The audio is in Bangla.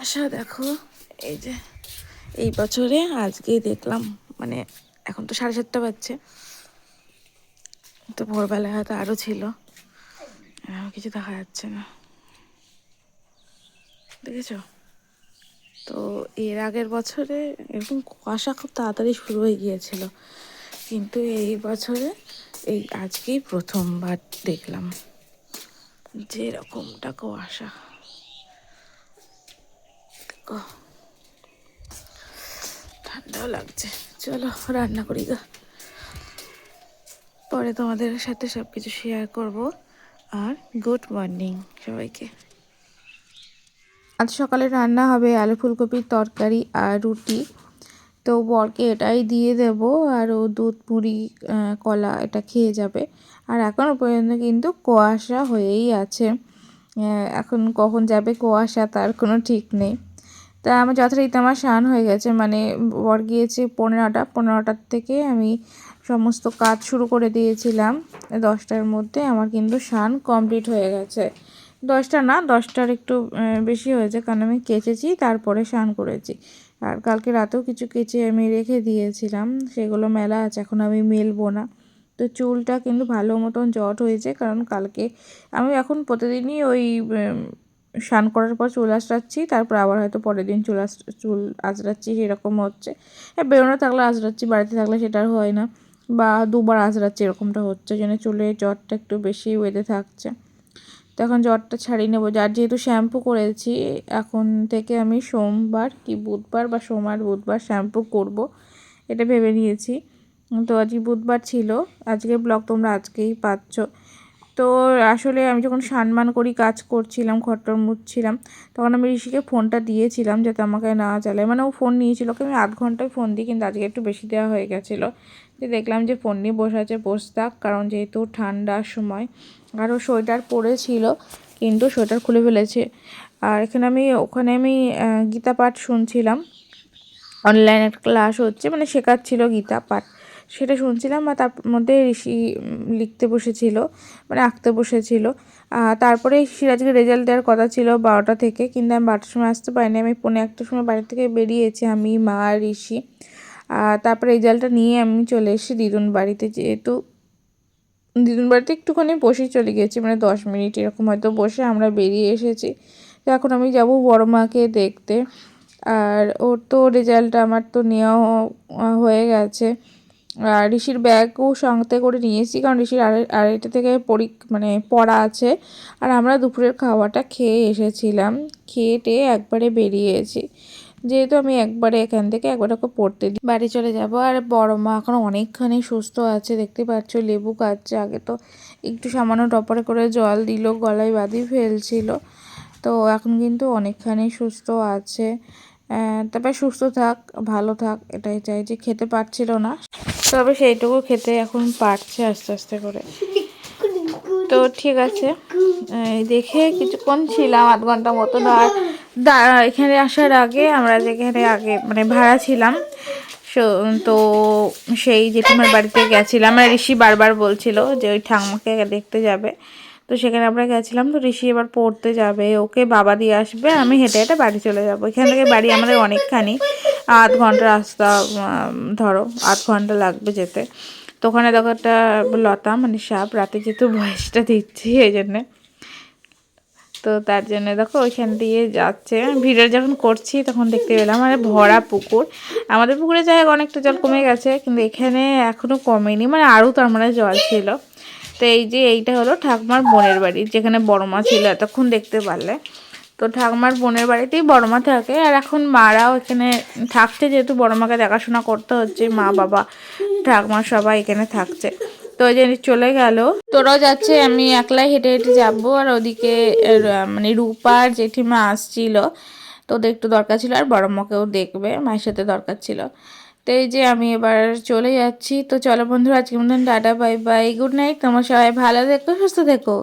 কুয়াশা দেখো। এই যে এই বছরে আজকেই দেখলাম, মানে এখন তো 7:30 বাজছে, তো ভোরবেলায় হয়তো আরও ছিল, কিছু দেখা যাচ্ছে না, দেখেছো? তো এর আগের বছরে এরকম কুয়াশা খুব তাড়াতাড়ি শুরু হয়ে গিয়েছিল, কিন্তু এই বছরে এই আজকেই প্রথমবার দেখলাম যে এরকমটা কুয়াশা। ঠান্ডাও লাগছে, চলো রান্না করি গা, পরে তোমাদের সাথে সব কিছু শেয়ার করব। আর গুড মর্নিং সবাইকে। আজ সকালে রান্না হবে আলু ফুলকপির তরকারি আর রুটি, তো বরকে এটাই দিয়ে দেব, আর ও দুধ মুড়ি কলা এটা খেয়ে যাবে। আর এখনও পর্যন্ত কিন্তু কুয়াশা হয়েই আছে, এখন কখন যাবে কুয়াশা তার কোনো ঠিক নেই। তা আমার যথারীতি আমার স্নান হয়ে গেছে, মানে বর গিয়েছে 15টার থেকে আমি সমস্ত কাজ শুরু করে দিয়েছিলাম 10টার মধ্যে, আমার কিন্তু স্নান কমপ্লিট হয়ে গেছে। 10টা না, 10টার একটু বেশি হয়েছে, কারণ আমি কেচেছি তারপরে স্নান করেছি। আর কালকে রাতেও কিছু কেচে আমি রেখে দিয়েছিলাম, সেগুলো মেলা আছে, এখন আমি মেলবো না। তো চুলটা কিন্তু ভালো মতন জট হয়েছে, কারণ কালকে আমি এখন প্রতিদিনই ওই স্নান করার পর চুল আঁচড়াচ্ছি, তারপর আবার হয়তো পরের দিন চুল আঁচড়াচ্ছি, সেরকম হচ্ছে। বেরোনো থাকলে আঁচড়াচ্ছি, বাড়িতে থাকলে সেটা আর হয় না, বা দুবার আঁচড়াচ্ছি, এরকমটা হচ্ছে, যেন চুলের জটটা একটু বেশি বেঁধে থাকছে। তো এখন জ্বরটা ছাড়িয়ে নেবো, যার যেহেতু শ্যাম্পু করেছি, এখন থেকে আমি সোমবার কি বুধবার বা সোমবার বুধবার শ্যাম্পু করব, এটা ভেবে নিয়েছি। তো আজকে বুধবার ছিল, আজকের ব্লগ তোমরা আজকেই পাচ্ছ। তো আসলে আমি যখন স্নান করি কাজ করছিলাম, ঘরটর মুছছিলাম, তখন আমি ঋষিকে ফোনটা দিয়েছিলাম যাতে আমাকে না চালায়, মানে ও ফোন নিয়েছিল, আমি 8 ঘন্টায় ফোন দিই, কিন্তু আজকে একটু বেশি দেওয়া হয়ে গেছিলো। যে দেখলাম যে ফোন নিয়ে বসে আছে, বসে থাক, কারণ যেহেতু ঠান্ডার সময়, আরও সোয়েটার পরেছিল কিন্তু সোয়েটার খুলে ফেলেছে। আর এখানে ওখানে আমি গীতা পাঠ শুনছিলাম, অনলাইনে একটা ক্লাস হচ্ছে, মানে শেখাচ্ছিল গীতা পাঠ, সেটা শুনছিলাম। আর তার মধ্যে ঋষি লিখতে বসেছিল, মানে আঁকতে বসেছিল। তারপরে সিরাজকে রেজাল্ট দেওয়ার কথা ছিল 12টা থেকে, কিন্তু আমি 12টার সময় আসতে পারিনি, আমি 1:45টার সময় বাড়ি থেকে বেরিয়েছি, আমি মা আর ঋষি। তারপরে রেজাল্টটা নিয়ে আমি চলে এসেছি দিদুন বাড়িতে, যেহেতু দিদুন বাড়িতে একটুখানি বসেই চলে গিয়েছি, মানে 10 মিনিট এরকম হয়তো বসে আমরা বেরিয়ে এসেছি। তো এখন আমি যাব বড় মাকে দেখতে। আর ওর তো রেজাল্ট আমার তো নেওয়া হয়ে গেছে। আর ঋষির ব্যাগও সঙ্গে করে নিয়েছি, কারণ ঋষির আড়াইটা থেকে মানে পড়া আছে। আর আমরা দুপুরের খাওয়াটা খেয়ে এসেছিলাম, খেয়ে টেয়ে একবারে বেরিয়েছি, যেহেতু আমি একবারে এখান থেকে একবারে ওকে পড়তে দিই, বাড়ি চলে যাব। আর বড় মা এখন অনেকখানি সুস্থ আছে, দেখতে পাচ্ছ লেবু খাচ্ছে, আগে তো একটু সামান্য টপরে করে জল দিল, গলায় বাঁধি ফেলছিল, তো এখন কিন্তু অনেকখানি সুস্থ আছে। তবে সুস্থ থাক, ভালো থাক, এটাই চাই। যে খেতে পারছিল না, তবে সেইটুকু খেতে এখন পারছে আস্তে আস্তে করে। তো ঠিক আছে, দেখে কিছুক্ষণ ছিলাম, 8 ঘন্টা মতন। আর এখানে আসার আগে আমরা যেখানে আগে মানে ভাড়া ছিলাম, তো সেই জেঠিমার বাড়িতে গেছিলাম। আর ঋষি বারবার বলছিল যে ওই ঠাকুমাকে দেখতে যাবে, তো সেখানে আমরা গেছিলাম। তো ঋষি এবার পড়তে যাবে, ওকে বাবা দিয়ে আসবে, আমি হেঁটে হেঁটে বাড়ি চলে যাবো। এখান থেকে বাড়ি আমাদের অনেকখানি, 8 ঘন্টা রাস্তা, ধরো 8 ঘন্টা লাগবে যেতে। তো ওখানে দেখো একটা লতা, মানে সাপ, রাতে যেহেতু ভয়েসটা দিচ্ছি এই জন্যে, তো তার জন্য দেখো ওইখান দিয়ে যাচ্ছে। ভিডিও যখন করছি তখন দেখতে পেলাম, মানে ভরা পুকুর। আমাদের পুকুরে জায়গা অনেকটা জল কমে গেছে, কিন্তু এখানে এখনও কমেনি, মানে আরও তার মানে জল ছিল। তো এই যে এইটা হলো ঠাকুমার বোনের বাড়ি, যেখানে বড় মা ছিল এতক্ষণ দেখতে পারলে। তো ঠাকুমার বোনের বাড়িতেই বড় মা থাকে, আর এখন মারাও এখানে থাকছে, যেহেতু বড় মাকে দেখাশোনা করতে হচ্ছে, মা বাবা ঠাকুমা সবাই এখানে থাকছে। তো ওই জন্য চলে গেল, তোরাও যাচ্ছে, আমি একলাই হেঁটে হেঁটে যাবো। আর ওদিকে মানে রূপার জেঠিমা আসছিল, তো ওদের একটু দরকার ছিল, আর বড় মাকেও দেখবে, মায়ের সাথে দরকার ছিল। তো এই যে আমি এবার চলে যাচ্ছি। তো চলো বন্ধুরা, আজকে মতন tata, bye bye, good night, তোমার সবাই ভালো থেকো, সুস্থ থেকো।